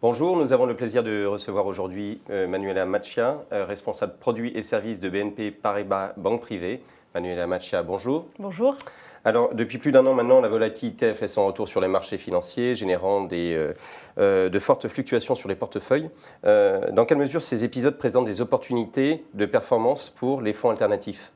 Bonjour, nous avons le plaisir de recevoir aujourd'hui Manuela Macchia, responsable produits et services de BNP Paribas Banque Privée. Manuela Macchia, bonjour. Bonjour. Alors, depuis plus d'1 an maintenant, la volatilité a fait son retour sur les marchés financiers, générant de fortes fluctuations sur les portefeuilles. Dans quelle mesure ces épisodes présentent des opportunités de performance pour les fonds alternatifs ?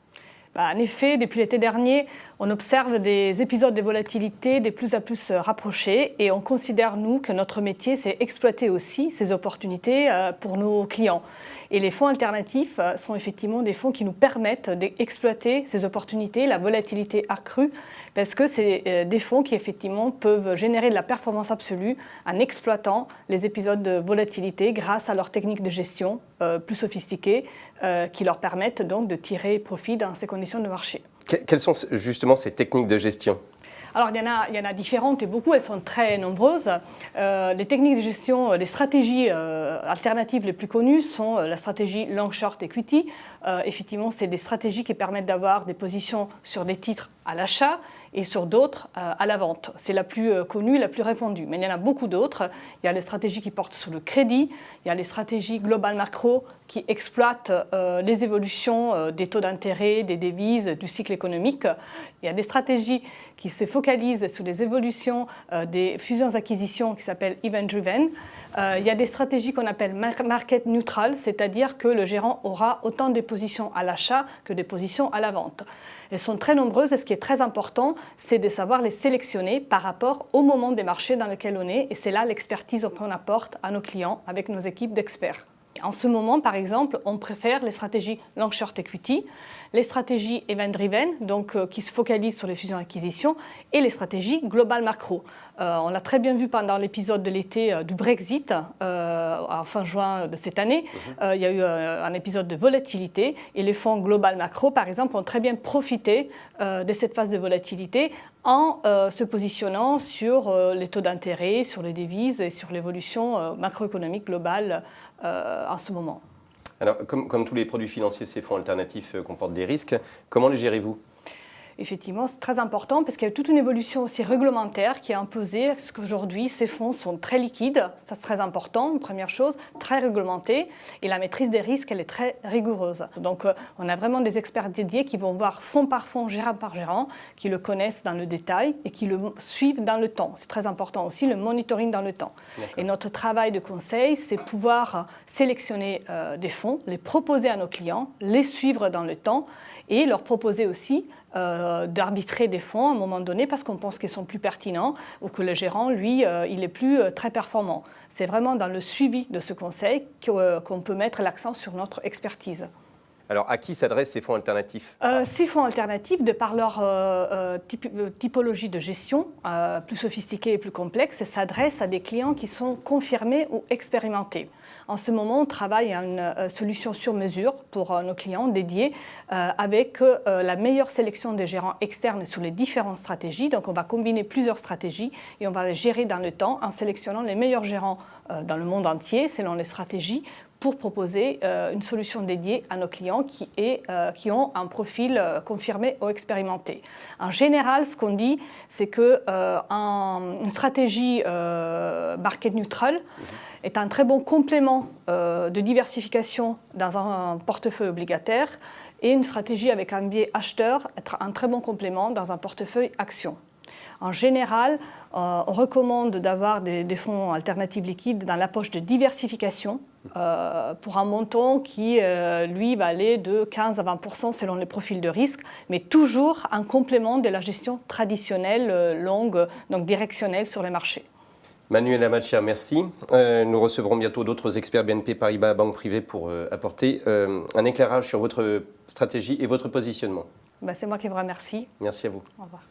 En effet, depuis l'été dernier, on observe des épisodes de volatilité de plus en plus rapprochés et on considère, nous, que notre métier, c'est exploiter aussi ces opportunités pour nos clients. Et les fonds alternatifs sont effectivement des fonds qui nous permettent d'exploiter ces opportunités, la volatilité accrue, parce que c'est des fonds qui effectivement peuvent générer de la performance absolue en exploitant les épisodes de volatilité grâce à leurs techniques de gestion plus sophistiquées qui leur permettent donc de tirer profit dans ces conditions de marché. Quelles sont justement ces techniques de gestion ? Alors, il y en a différentes et beaucoup, elles sont très nombreuses. Les techniques de gestion, les stratégies alternatives les plus connues sont la stratégie Long Short Equity. Effectivement, c'est des stratégies qui permettent d'avoir des positions sur des titres à l'achat et sur d'autres à la vente. C'est la plus connue, la plus répandue. Mais il y en a beaucoup d'autres. Il y a les stratégies qui portent sur le crédit, il y a les stratégies global macro qui exploitent les évolutions des taux d'intérêt, des devises, du cycle économique. Il y a des stratégies qui se focalisent sur les évolutions des fusions-acquisitions qui s'appellent event-driven. Il y a des stratégies qu'on appelle market neutral, c'est-à-dire que le gérant aura autant de positions à l'achat que de positions à la vente. Elles sont très nombreuses et ce qui est très important, c'est de savoir les sélectionner par rapport au moment des marchés dans lequel on est. Et c'est là l'expertise qu'on apporte à nos clients avec nos équipes d'experts. En ce moment, par exemple, on préfère les stratégies Long Short Equity, les stratégies Event Driven, donc qui se focalisent sur les fusions-acquisitions, et les stratégies Global Macro. On l'a très bien vu pendant l'épisode de l'été du Brexit, en fin juin de cette année. Il y a eu un épisode de volatilité, et les fonds Global Macro, par exemple, ont très bien profité de cette phase de volatilité en se positionnant sur les taux d'intérêt, sur les devises et sur l'évolution macroéconomique globale en ce moment. Alors, comme tous les produits financiers, ces fonds alternatifs comportent des risques. Comment les gérez-vous ? Effectivement, c'est très important parce qu'il y a toute une évolution aussi réglementaire qui est imposée, parce qu'aujourd'hui, ces fonds sont très liquides, ça c'est très important, première chose, très réglementés, et la maîtrise des risques, elle est très rigoureuse. Donc, on a vraiment des experts dédiés qui vont voir fonds par fonds, gérant par gérant, qui le connaissent dans le détail et qui le suivent dans le temps. C'est très important aussi, le monitoring dans le temps. Et notre travail de conseil, c'est pouvoir sélectionner des fonds, les proposer à nos clients, les suivre dans le temps et leur proposer aussi d'arbitrer des fonds à un moment donné parce qu'on pense qu'ils sont plus pertinents ou que le gérant, lui, il est plus très performant. C'est vraiment dans le suivi de ce conseil qu'on peut mettre l'accent sur notre expertise. Alors, à qui s'adressent ces fonds alternatifs ? Ces fonds alternatifs, de par leur typologie de gestion plus sophistiquée et plus complexe, s'adressent à des clients qui sont confirmés ou expérimentés. En ce moment, on travaille à une solution sur mesure pour nos clients dédiés avec la meilleure sélection des gérants externes sur les différentes stratégies. Donc, on va combiner plusieurs stratégies et on va les gérer dans le temps en sélectionnant les meilleurs gérants dans le monde entier selon les stratégies pour proposer une solution dédiée à nos clients qui ont un profil confirmé ou expérimenté. En général, ce qu'on dit, c'est qu'une stratégie market neutral est un très bon complément de diversification dans un portefeuille obligataire et une stratégie avec un biais acheteur est un très bon complément dans un portefeuille action. En général, on recommande d'avoir des fonds alternatifs liquides dans la poche de diversification pour un montant qui, lui, va aller de 15 à 20% selon les profils de risque, mais toujours un complément de la gestion traditionnelle, longue, donc directionnelle sur les marchés. Manuela Macchia, merci. Nous recevrons bientôt d'autres experts BNP Paribas Banque Privée pour apporter un éclairage sur votre stratégie et votre positionnement. C'est moi qui vous remercie. Merci à vous. Au revoir.